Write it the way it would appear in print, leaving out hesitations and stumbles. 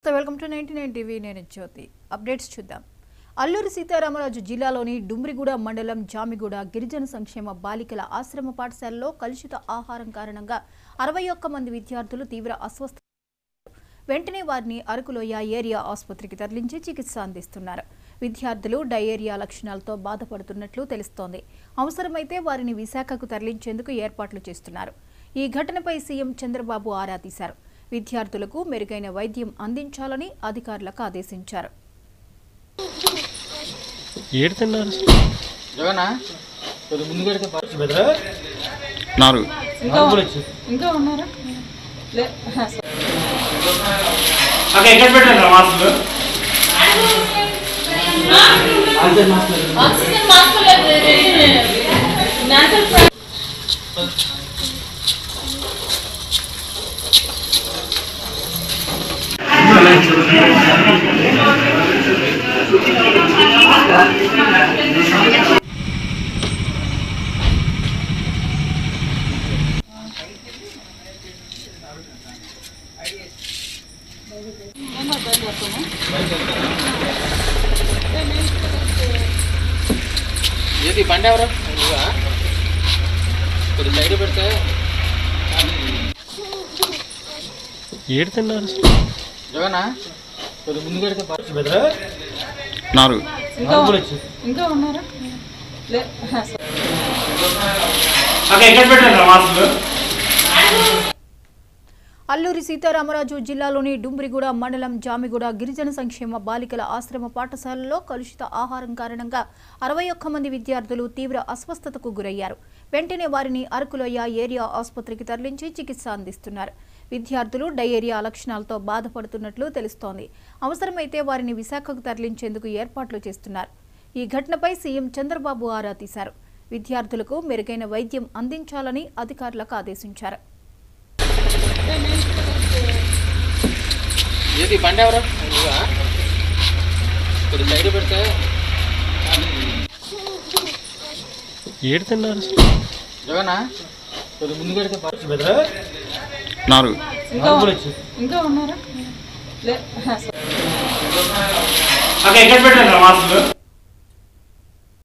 Welcome to 99 TV నేను జ్యోతి updates చూద్దాం. అల్లూరి సీతారామరాజు జిల్లాలోని డుమ్రిగూడ మండలం జామిగూడ గిరిజన సంక్షేమ బాలికల ఆశ్రమ పాఠశాలలో కలుషిత ఆహారం కారణంగా 61 మంది విద్యార్థులు తీవ్ర అస్వస్థ. వెంటనే వారిని అరకులోయ ఏరియా ఆసుపత్రికి తరలించి చికిత్స అందిస్తున్నారు. విద్యార్థులు డయేరియా లక్షణాలతో బాధపడుతున్నట్లు తెలుస్తోంది. అవసరమైతే వారిని విశాఖకు తరలించేందుకు ఏర్పాట్లు చేస్తున్నారు. ఈ ఘటనపై సీఎం చంద్రబాబు ఆరా తీశారు. విద్యార్థులకు మెరుగైన వైద్యం అందించాలని అధికారులకు ఆదేశించారు. ఏది బండి ఎవరు కొద్ది సైడ్ పెడితే ఏడుతున్నారు జగనా కొద్ది ముందు పెడితే ఇంకా ఉన్నారా అల్లూరి సీతారామరాజు జిల్లాలోని డుమ్రిగూడ మండలం జామిగూడ గిరిజన సంక్షేమ బాలికల ఆశ్రమ పాఠశాలలో కలుషిత ఆహారం కారణంగా 61 మంది విద్యార్థులు తీవ్ర అస్వస్థతకు గురయ్యారు. వెంటనే వారిని అరకులోయ ఏరియా ఆసుపత్రికి తరలించి చికిత్స అందిస్తున్నారు. విద్యార్థులు డయేరియా లక్షణాలతో బాధపడుతున్నట్లు తెలుస్తోంది. అవసరమైతే వారిని విశాఖకు తరలించేందుకు ఏర్పాట్లు చేస్తున్నారు. ఈ ఘటనపై సీఎం చంద్రబాబు ఆరా తీశారు. విద్యార్థులకు మెరుగైన వైద్యం అందించాలని అధికారులకు ఆదేశించారు. ఏది బండి ఎవరు కొద్ది సైడ్ పెడితే ఏడుతున్నారు జగనా కొద్ది ముందు పెడితే ఇంకా ఉన్నారా ఎక్కడ పెట్టారు మాస్క్